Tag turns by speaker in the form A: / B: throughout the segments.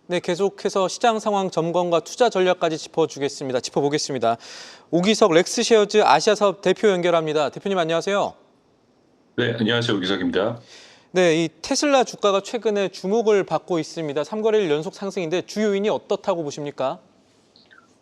A: 네, 계속해서 시장 상황 점검과 투자 전략까지 짚어보겠습니다. 오기석 렉스쉐어즈 아시아 사업 대표 연결합니다. 대표님 안녕하세요.
B: 네, 안녕하세요. 오기석입니다.
A: 네, 이 테슬라 주가가 최근에 주목을 받고 있습니다. 3거래일 연속 상승인데 주요 요인이 어떻다고 보십니까?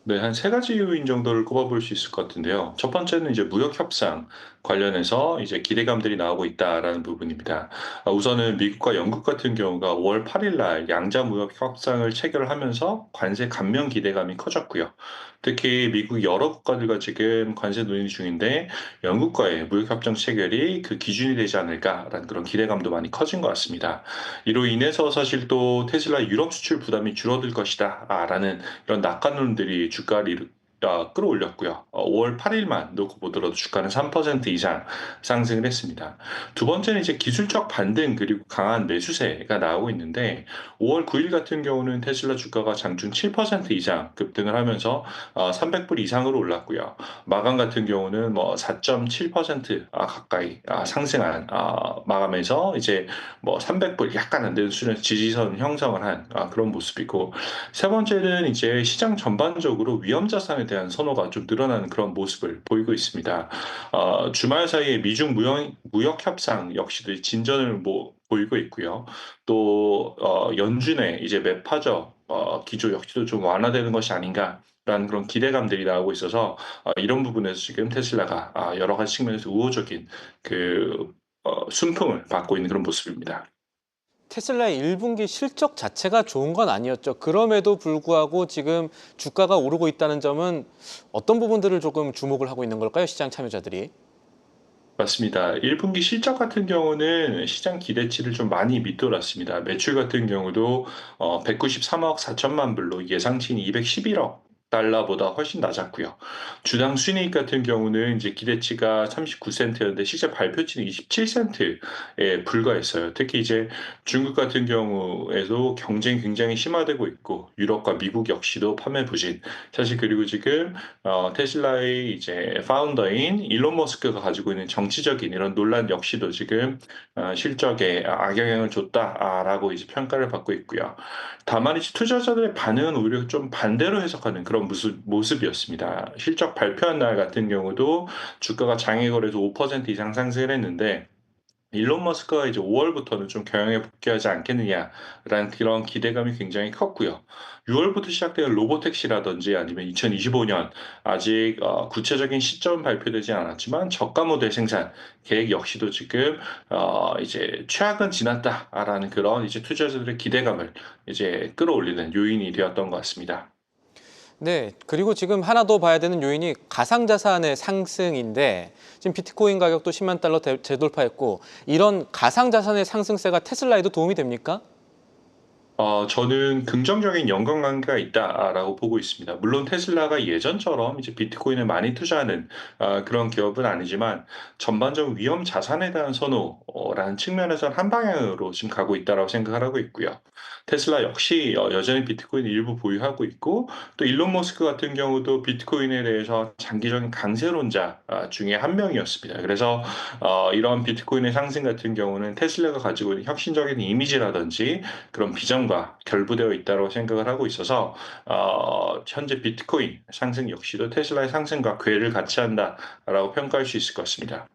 B: 네, 한 세 가지 요인 정도를 꼽아볼 수 있을 것 같은데요. 첫 번째는 이제 무역 협상 관련해서 이제 기대감들이 나오고 있다라는 부분입니다. 우선은 미국과 영국 같은 경우가 5월 8일 날 양자 무역 협상을 체결하면서 관세 감면 기대감이 커졌고요. 특히 미국 여러 국가들과 지금 관세 논의 중인데 영국과의 무역 협정 체결이 그 기준이 되지 않을까라는 그런 기대감도 많이 커진 것 같습니다. 이로 인해서 사실 또 테슬라 유럽 수출 부담이 줄어들 것이다라는 이런 낙관론들이 주가를 끌어올렸고요. 5월 8일만 놓고 보더라도 주가는 3% 이상 상승을 했습니다. 두 번째는 이제 기술적 반등 그리고 강한 매수세가 나오고 있는데 5월 9일 같은 경우는 테슬라 주가가 장중 7% 이상 급등을 하면서 300불 이상으로 올랐고요. 마감 같은 경우는 뭐 4.7% 가까이 상승한 마감에서 이제 뭐 300불 약간 안 되는 수준의 지지선 형성을 한 그런 모습이고 세 번째는 이제 시장 전반적으로 위험 자산에 대한 선호가 좀 늘어나는 그런 모습을 보이고 있습니다. 주말 사이에 미중 무역 협상 역시도 진전을 보이고 있고요. 또 연준의 이제 매파적 기조 역시도 좀 완화되는 것이 아닌가라는 그런 기대감들이 나오고 있어서 이런 부분에서 지금 테슬라가 여러 가지 측면에서 우호적인 순풍을 받고 있는 그런 모습입니다.
A: 테슬라의 1분기 실적 자체가 좋은 건 아니었죠. 그럼에도 불구하고 지금 주가가 오르고 있다는 점은 어떤 부분들을 조금 주목을 하고 있는 걸까요? 시장 참여자들이.
B: 맞습니다. 1분기 실적 같은 경우는 시장 기대치를 좀 많이 밑돌았습니다. 매출 같은 경우도 193억 4천만 불로 예상치인 211억 달러보다 훨씬 낮았고요. 주당 순이익 같은 경우는 이제 기대치가 39센트였는데 실제 발표치는 27센트에 불과했어요. 특히 이제 중국 같은 경우에도 경쟁이 굉장히 심화되고 있고 유럽과 미국 역시도 판매 부진. 사실 그리고 지금 테슬라의 이제 파운더인 일론 머스크가 가지고 있는 정치적인 이런 논란 역시도 지금 실적에 악영향을 줬다라고 이제 평가를 받고 있고요. 다만 이제 투자자들의 반응은 오히려 좀 반대로 해석하는 그런 모습이었습니다. 실적 발표한 날 같은 경우도 주가가 장외 거래소 5% 이상 상승을 했는데 일론 머스크가 이제 5월부터는 좀 경영에 복귀하지 않겠느냐라는 그런 기대감이 굉장히 컸고요. 6월부터 시작되는 로보택시라든지 아니면 2025년 아직 구체적인 시점은 발표되지 않았지만 저가 모델 생산 계획 역시도 지금 이제 최악은 지났다라는 그런 이제 투자자들의 기대감을 이제 끌어올리는 요인이 되었던 것 같습니다.
A: 네, 그리고 지금 하나 더 봐야 되는 요인이 가상자산의 상승인데 지금 비트코인 가격도 10만 달러 재돌파했고 이런 가상자산의 상승세가 테슬라에도 도움이 됩니까?
B: 저는 긍정적인 연관관계가 있다라고 보고 있습니다. 물론 테슬라가 예전처럼 이제 비트코인을 많이 투자하는 그런 기업은 아니지만 전반적인 위험 자산에 대한 선호라는 측면에서는 한 방향으로 지금 가고 있다라고 생각을 하고 있고요. 테슬라 역시 여전히 비트코인 일부 보유하고 있고 또 일론 머스크 같은 경우도 비트코인에 대해서 장기적인 강세론자 중에 한 명이었습니다. 그래서 이런 비트코인의 상승 같은 경우는 테슬라가 가지고 있는 혁신적인 이미지라든지 그런 비전과 결부되어 있다고 생각을 하고 있어서 현재 비트코인 상승 역시도 테슬라의 상승과 궤를 같이 한다라고 평가할 수 있을 것 같습니다.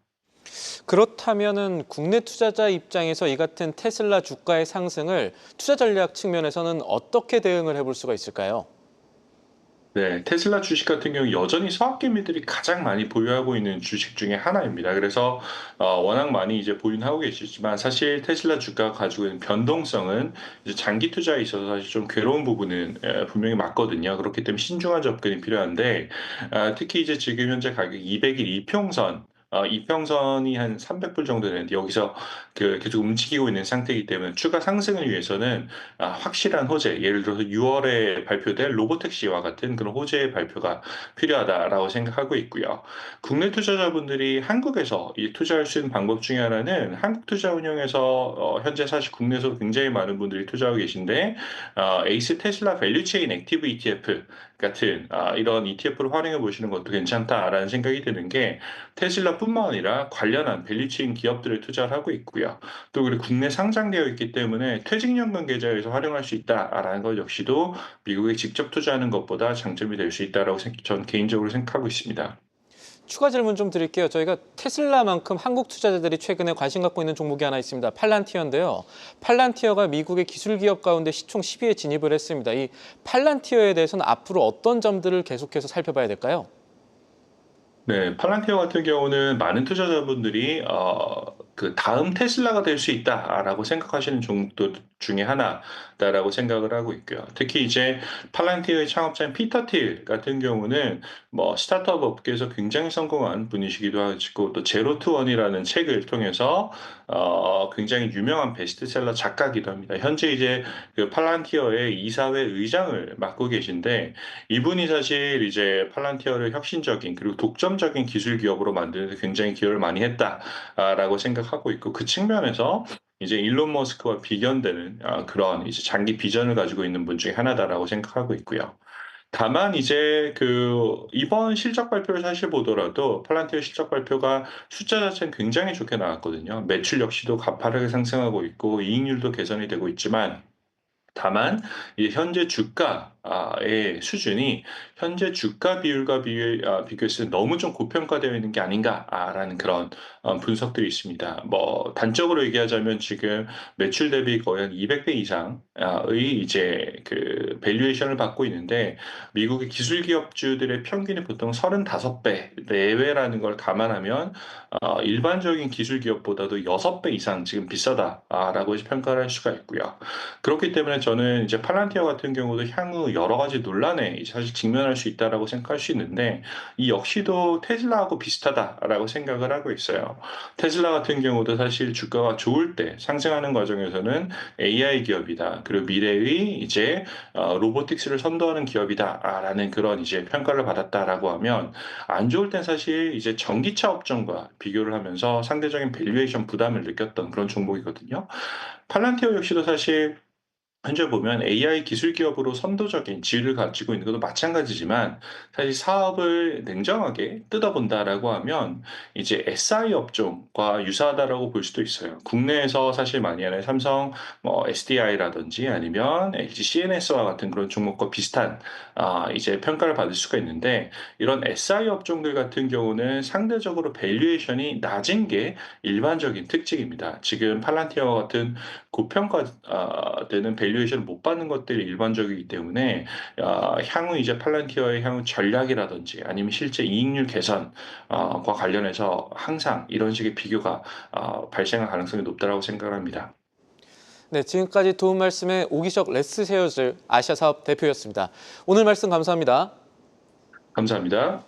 A: 그렇다면은 국내 투자자 입장에서 이 같은 테슬라 주가의 상승을 투자 전략 측면에서는 어떻게 대응을 해볼 수가 있을까요?
B: 네, 테슬라 주식 같은 경우 여전히 서학개미들이 가장 많이 보유하고 있는 주식 중에 하나입니다. 그래서 워낙 많이 이제 보유하고 계시지만 사실 테슬라 주가가 가지고 있는 변동성은 이제 장기 투자에 있어서 사실 좀 괴로운 부분은 분명히 맞거든요. 그렇기 때문에 신중한 접근이 필요한데 특히 이제 지금 현재 가격 200일 이평선 이평선이 한 300불 정도 되는데 여기서 계속 움직이고 있는 상태이기 때문에 추가 상승을 위해서는 확실한 호재, 예를 들어서 6월에 발표될 로보택시와 같은 그런 호재의 발표가 필요하다라고 생각하고 있고요. 국내 투자자분들이 한국에서 이 투자할 수 있는 방법 중에 하나는 한국투자운용에서 현재 사실 국내에서 굉장히 많은 분들이 투자하고 계신데 에이스 테슬라 밸류체인 액티브 ETF가 같은 이런 ETF를 활용해 보시는 것도 괜찮다라는 생각이 드는 게 테슬라뿐만 아니라 관련한 밸류체인 기업들에 투자를 하고 있고요. 또 그리고 국내 상장되어 있기 때문에 퇴직연금 계좌에서 활용할 수 있다라는 것 역시도 미국에 직접 투자하는 것보다 장점이 될 수 있다라고 전 개인적으로 생각하고 있습니다.
A: 추가 질문 좀 드릴게요. 저희가 테슬라만큼 한국 투자자들이 최근에 관심 갖고 있는 종목이 하나 있습니다. 팔란티어인데요. 팔란티어가 미국의 기술 기업 가운데 시총 10위에 진입을 했습니다. 이 팔란티어에 대해서는 앞으로 어떤 점들을 계속해서 살펴봐야 될까요?
B: 네. 팔란티어 같은 경우는 많은 투자자분들이 그 '다음 테슬라가 될 수 있다.'라고 생각하시는 종목들 중에 하나다라고 생각을 하고 있고요. 특히 이제 팔란티어의 창업자인 피터 틸 같은 경우는 뭐 스타트업 업계에서 굉장히 성공한 분이시기도 하시고 또 제로 투 원이라는 책을 통해서 굉장히 유명한 베스트셀러 작가이기도 합니다. 현재 이제 그 팔란티어의 이사회 의장을 맡고 계신데 이분이 사실 이제 팔란티어를 혁신적인 그리고 독점적인 기술 기업으로 만드는 데 굉장히 기여를 많이 했다라고 생각하고 있고 그 측면에서 이제 일론 머스크와 비견되는 그런 이제 장기 비전을 가지고 있는 분 중에 하나다라고 생각하고 있고요. 다만 이제 그 이번 실적 발표를 사실 보더라도 팔란티어 실적 발표가 숫자 자체는 굉장히 좋게 나왔거든요. 매출 역시도 가파르게 상승하고 있고 이익률도 개선이 되고 있지만 다만 이 현재 주가의 수준이 현재 주가 비율과 비교했을 때 너무 좀 고평가되어 있는 게 아닌가라는 그런 분석들이 있습니다. 뭐 단적으로 얘기하자면 지금 매출 대비 거의 한 200배 이상의 이제 그 밸류에이션을 받고 있는데 미국의 기술 기업주들의 평균이 보통 35배 내외라는 걸 감안하면 일반적인 기술 기업보다도 6배 이상 지금 비싸다라고 평가를 할 수가 있고요. 그렇기 때문에 저는 이제 팔란티어 같은 경우도 향후 여러 가지 논란에 사실 직면할 수 있다라고 생각할 수 있는데 이 역시도 테슬라하고 비슷하다라고 생각을 하고 있어요. 테슬라 같은 경우도 사실 주가가 좋을 때 상승하는 과정에서는 AI 기업이다. 그리고 미래의 이제 로보틱스를 선도하는 기업이다라는 그런 이제 평가를 받았다라고 하면 안 좋을 땐 사실 이제 전기차 업종과 비교를 하면서 상대적인 밸류에이션 부담을 느꼈던 그런 종목이거든요. 팔란티어 역시도 사실 현재 보면 AI 기술 기업으로 선도적인 지위를 가지고 있는 것도 마찬가지지만 사실 사업을 냉정하게 뜯어본다라고 하면 이제 SI 업종과 유사하다라고 볼 수도 있어요. 국내에서 사실 많이 하는 삼성 뭐 SDI라든지 아니면 LG CNS와 같은 그런 종목과 비슷한 이제 평가를 받을 수가 있는데 이런 SI 업종들 같은 경우는 상대적으로 밸류에이션이 낮은 게 일반적인 특징입니다. 지금 팔란티어와 같은 고평가되는 밸류에이션을 못 받는 것들이 일반적이기 때문에 향후 이제 팔란티어의 향후 전략이라든지 아니면 실제 이익률 개선 과 관련해서 항상 이런 식의 비교가 발생할 가능성이 높다라고 생각을 합니다.
A: 네, 지금까지 도움 말씀에 오기적 레스세어즈 아시아 사업 대표였습니다. 오늘 말씀 감사합니다.
B: 감사합니다.